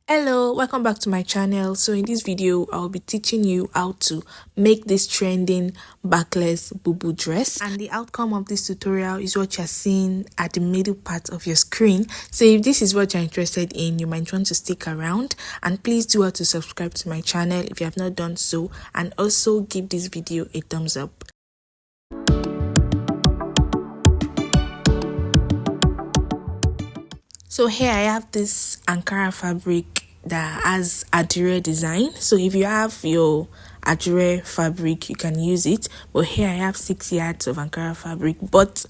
Hello, welcome back to my channel. So in this video I'll be teaching you how to make this trending backless bubu dress, and the outcome of this tutorial is what you're seeing at the middle part of your screen. So if this is what you're interested in, you might want to stick around, and please do to subscribe to my channel if you have not done so, and also give this video a thumbs up. So here I have this Ankara fabric that has Adire design. So if you have your Adire fabric, you can use it. But here I have 6 yards of Ankara fabric, but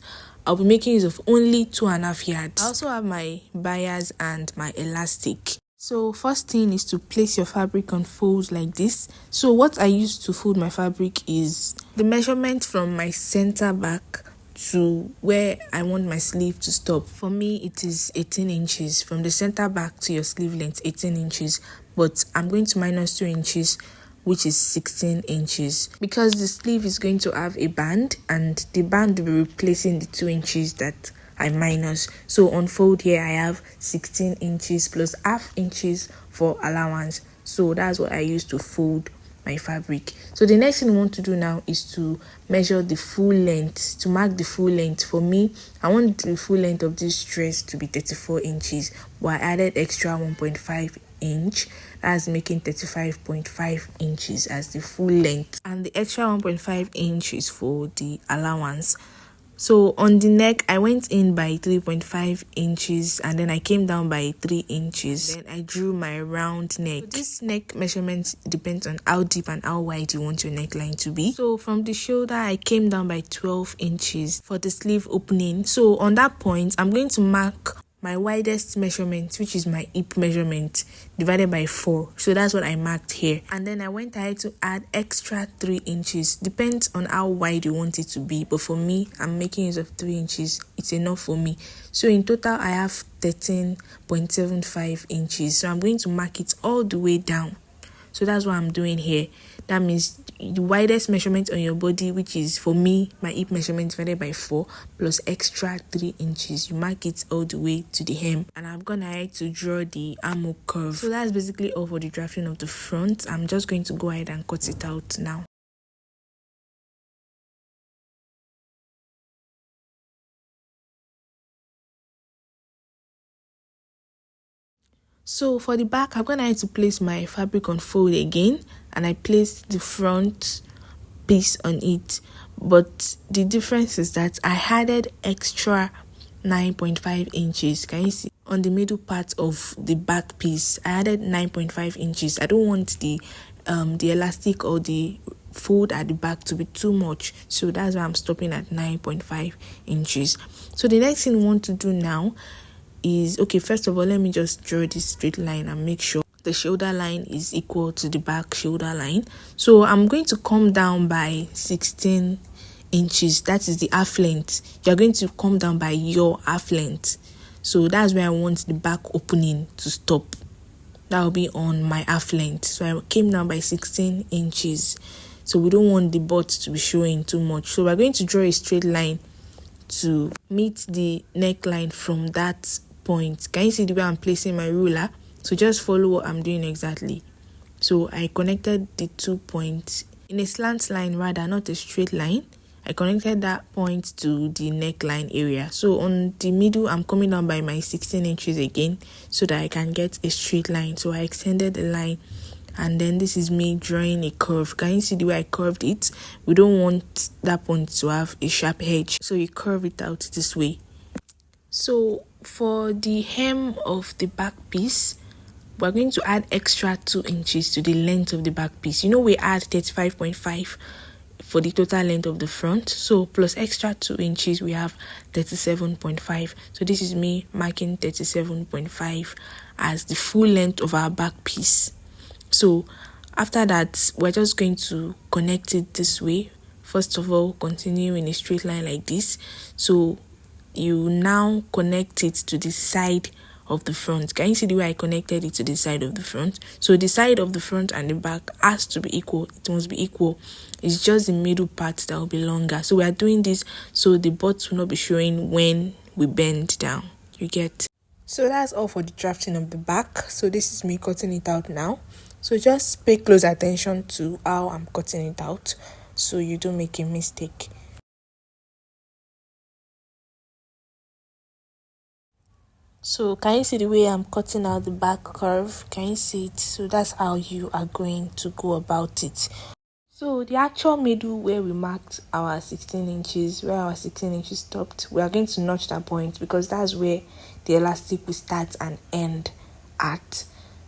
I'll be making use of only 2.5 yards. I also have my bias and my elastic. So first thing is to place your fabric on folds like this. So what I use to fold my fabric is the measurement from my center back to where I want my sleeve to stop. For me, it is 18 inches from the center back to your sleeve length, 18 inches, but I'm going to minus 2 inches, which is 16 inches, because the sleeve is going to have a band, and the band will be replacing the 2 inches that I minus. So on fold here I have 16 inches plus half inches for allowance. So that's what I use to fold my fabric. So the next thing we want to do now is to measure the full length, to mark the full length. For me, I want the full length of this dress to be 34 inches, but I added extra 1.5 inch, that's making 35.5 inches as the full length, and the extra 1.5 inch is for the allowance. So on the neck, I went in by 3.5 inches and then I came down by 3 inches. Then I drew my round neck. So this neck measurement depends on how deep and how wide you want your neckline to be. So from the shoulder, I came down by 12 inches for the sleeve opening. So on that point, I'm going to mark my widest measurement, which is my hip measurement, divided by 4. So that's what I marked here. And then I went ahead to add extra 3 inches. Depends on how wide you want it to be, but for me, I'm making use of 3 inches. It's enough for me. So in total, I have 13.75 inches. So I'm going to mark it all the way down. So that's what I'm doing here. That means the widest measurement on your body, which is for me my hip measurement divided by 4 plus extra 3 inches. You mark it all the way to the hem, and I've gone ahead to draw the armhole curve. So that's basically all for the drafting of the front. I'm just going to go ahead and cut it out now. So for the back, I'm going to have to place my fabric on fold again, and I placed the front piece on it. But the difference is that I added extra 9.5 inches. Can you see? On the middle part of the back piece, I added 9.5 inches. I don't want the elastic or the fold at the back to be too much, so that's why I'm stopping at 9.5 inches. So the next thing we want to do now is, okay, first of all, let me just draw this straight line and make sure the shoulder line is equal to the back shoulder line. So I'm going to come down by 16 inches. That is the half length. You're going to come down by your half length. So that's where I want the back opening to stop. That will be on my half length. So I came down by 16 inches. So we don't want the butt to be showing too much. So we're going to draw a straight line to meet the neckline from that point. Can you see the way I'm placing my ruler? So just follow what I'm doing exactly. So I connected the 2 points in a slant line, rather, not a straight line. I connected that point to the neckline area. So on the middle, I'm coming down by my 16 inches again so that I can get a straight line. So I extended the line, and then this is me drawing a curve. Can you see the way I curved it? We don't want that point to have a sharp edge, so you curve it out this way. So for the hem of the back piece, we're going to add extra 2 inches to the length of the back piece. You know, we add 35.5 for the total length of the front. So plus extra 2 inches, we have 37.5. So this is me marking 37.5 as the full length of our back piece. So after that, we're just going to connect it this way. First of all, continue in a straight line like this. So you now connect it to the side of the front. Can you see the way I connected it to the side of the front? So the side of the front and the back has to be equal. It must be equal. It's just the middle part that will be longer. So we are doing this so the butt will not be showing when we bend down. You get? So that's all for the drafting of the back. So this is me cutting it out now. So just pay close attention to how I'm cutting it out so you don't make a mistake. So can you see the way I'm cutting out the back curve? Can you see it? So that's how you are going to go about it. So the actual middle where we marked our 16 inches, where our 16 inches stopped, we are going to notch that point because that's where the elastic will start and end at.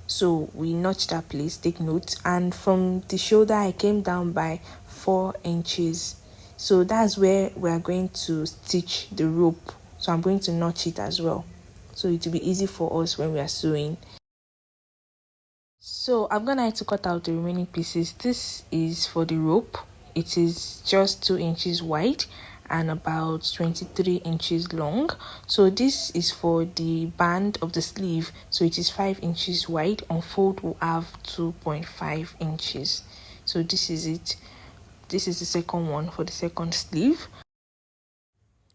So we notch that place, take note. And from the shoulder, I came down by 4 inches. So that's where we are going to stitch the rope. So I'm going to notch it as well. So it will be easy for us when we are sewing. So I'm gonna have to cut out the remaining pieces. This is for the rope. It is just 2 inches wide and about 23 inches long. So this is for the band of the sleeve. So it is 5 inches wide. On fold will have 2.5 inches. So this is it. This is the second one for the second sleeve.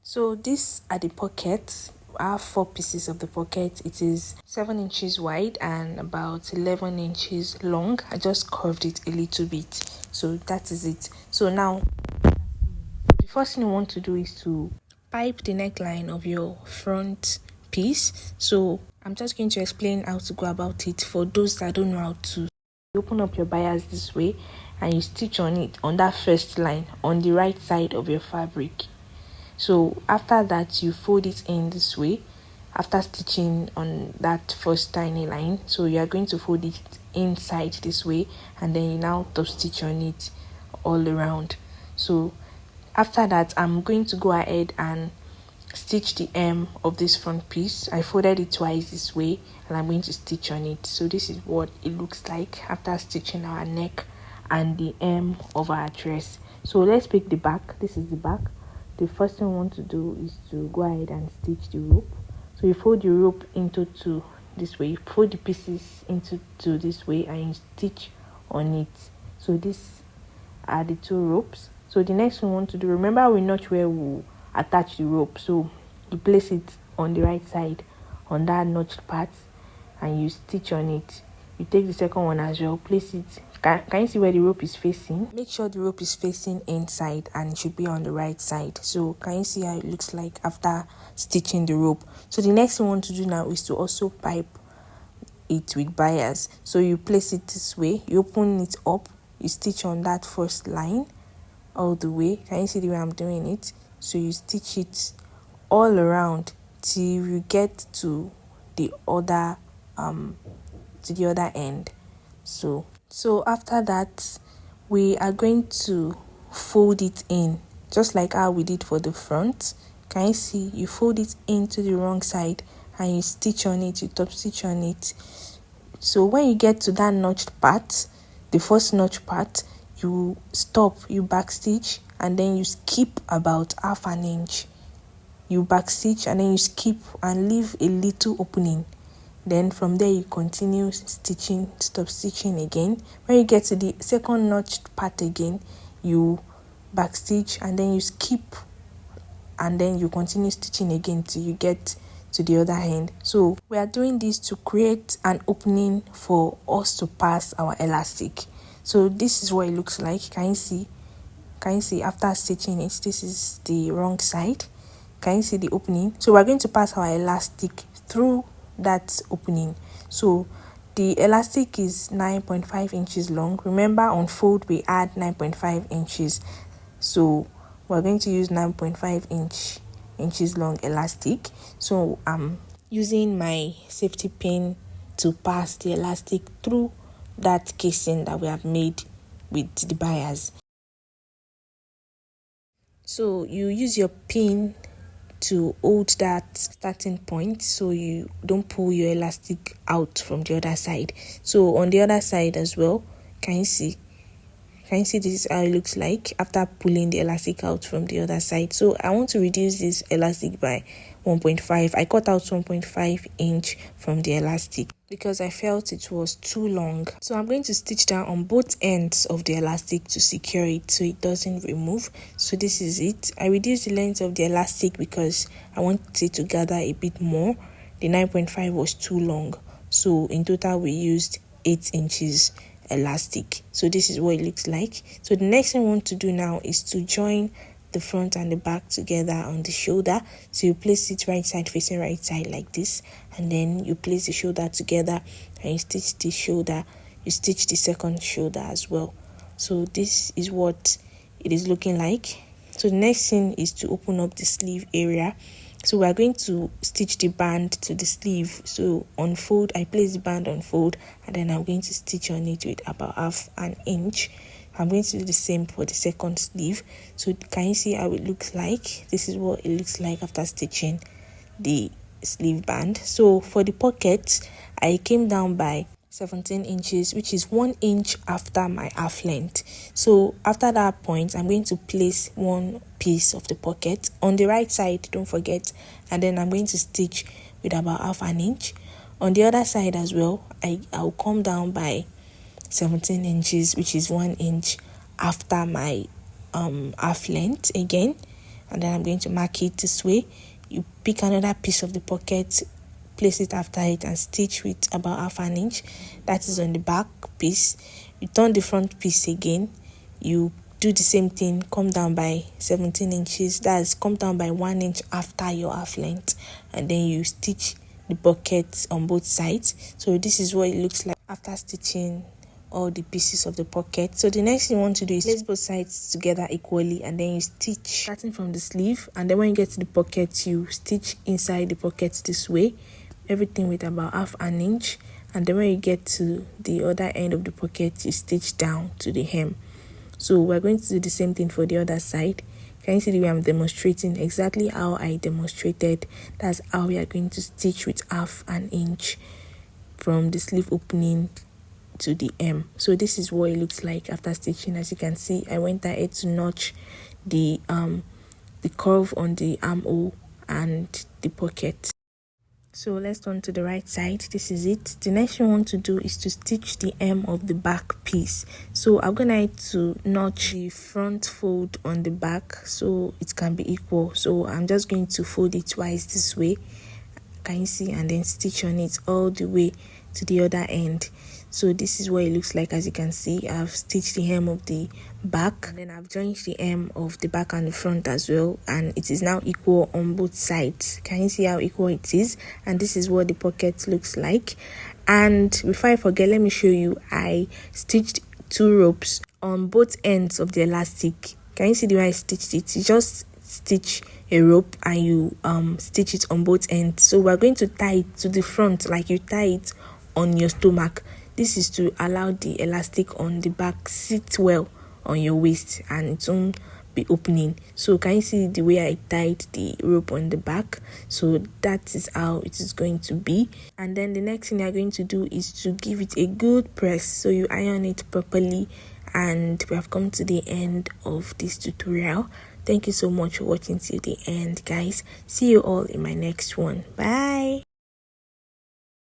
So these are the pockets. I have 4 pieces of the pocket. It is 7 inches wide and about 11 inches long. I just curved it a little bit. So that is it. So now the first thing you want to do is to pipe the neckline of your front piece. So I'm just going to explain how to go about it for those that don't know how to. You open up your bias this way and you stitch on it on that first line on the right side of your fabric. So after that, you fold it in this way after stitching on that first tiny line. So you are going to fold it inside this way and then you now top stitch on it all around. So after that, I'm going to go ahead and stitch the hem of this front piece. I folded it twice this way and I'm going to stitch on it. So this is what it looks like after stitching our neck and the hem of our dress. So let's pick the back. This is the back. The first thing we want to do is to go ahead and stitch the rope. So you fold your rope into 2 this way. You fold the pieces into 2 this way and you stitch on it. So these are the 2 ropes. So the next thing we want to do, remember we notch where we attach the rope. So you place it on the right side on that notched part and you stitch on it. You take the second one as well, place it. Can you see where the rope is facing? Make sure the rope is facing inside and it should be on the right side. So can you see how it looks like after stitching the rope? So the next thing we want to do now is to also pipe it with bias. So you place it this way, you open it up, you stitch on that first line all the way. Can you see the way I'm doing it? So you stitch it all around till you get to the other end. So after that, we are going to fold it in just like how we did for the front. Can you see? You fold it into the wrong side and you stitch on it, you top stitch on it. So when you get to that notched part, the first notch part, you stop, you back stitch and then you skip about half an inch. You back stitch and then you skip and leave a little opening. Then from there you continue stitching, stop stitching again. When you get to the second notched part again, you back stitch and then you skip and then you continue stitching again till you get to the other end. So we are doing this to create an opening for us to pass our elastic. So this is what it looks like. Can you see after stitching it? This is the wrong side. Can you see the opening? So we're going to pass our elastic through that opening. So the elastic is 9.5 inches long. Remember on fold we add 9.5 inches. So we're going to use 9.5 inches long elastic. So I'm using my safety pin to pass the elastic through that casing that we have made with the bias. So you use your pin to hold that starting point so you don't pull your elastic out from the other side. So on the other side as well, can you see this is how it looks like after pulling the elastic out from the other side. So I want to reduce this elastic by 1.5. I cut out 1.5 inch from the elastic because I felt it was too long. So I'm going to stitch down on both ends of the elastic to secure it so it doesn't remove. So this is it. I reduced the length of the elastic because I want it to gather a bit more. the 9.5 was too long. So in total we used 8 inches elastic. So this is what it looks like. So the next thing I want to do now is to join the front and the back together on the shoulder. So you place it right side facing right side like this, and then you place the shoulder together and you stitch the shoulder, you stitch the second shoulder as well. So this is what it is looking like. So the next thing is to open up the sleeve area. So we are going to stitch the band to the sleeve. So on fold, I place the band on fold, and then I'm going to stitch on it with about half an inch. I'm going to do the same for the second sleeve. So can you see how it looks like? This is what it looks like after stitching the sleeve band. So for the pocket, I came down by 17 inches, which is 1 inch after my half length. So after that point, I'm going to place one piece of the pocket on the right side, don't forget, and then I'm going to stitch with about half an inch. On the other side as well, I'll come down by 17 inches, which is 1 inch after my half length again, and then I'm going to mark it this way. You pick another piece of the pocket, place it after it, and stitch with about half an inch. That is on the back piece. You turn the front piece again, you do the same thing, come down by 17 inches, that's come down by 1 inch after your half length, and then you stitch the pocket on both sides. So this is what it looks like after stitching all the pieces of the pocket. So the next thing you want to do is place both sides together equally, and then you stitch starting from the sleeve, and then when you get to the pocket, you stitch inside the pocket this way, everything with about half an inch, and then when you get to the other end of the pocket, you stitch down to the hem. So we're going to do the same thing for the other side. Can you see the way I'm demonstrating? Exactly how I demonstrated. That's how we are going to stitch with half an inch from the sleeve opening to the hem. So this is what it looks like after stitching. As you can see, I went ahead to notch the curve on the armhole and the pocket. So let's turn to the right side. This is it. The next thing I want to do is to stitch the hem of the back piece. So I'm gonna to notch the front fold on the back so it can be equal. So I'm just going to fold it twice this way, can you see, and then stitch on it all the way to the other end. So this is what it looks like. As you can see, I've stitched the hem of the back, and then I've joined the hem of the back and the front as well, and it is now equal on both sides. Can you see how equal it is? And this is what the pocket looks like. And before I forget, let me show you, I stitched 2 ropes on both ends of the elastic. Can you see the way I stitched it? You just stitch a rope and you stitch it on both ends. So we're going to tie it to the front like you tie it on your stomach. This is to allow the elastic on the back sit well on your waist and it won't be opening. So can you see the way I tied the rope on the back? So that is how it is going to be. And then the next thing you're going to do is to give it a good press, so you iron it properly. And we have come to the end of this tutorial. Thank you so much for watching till the end, guys. See you all in my next one. Bye.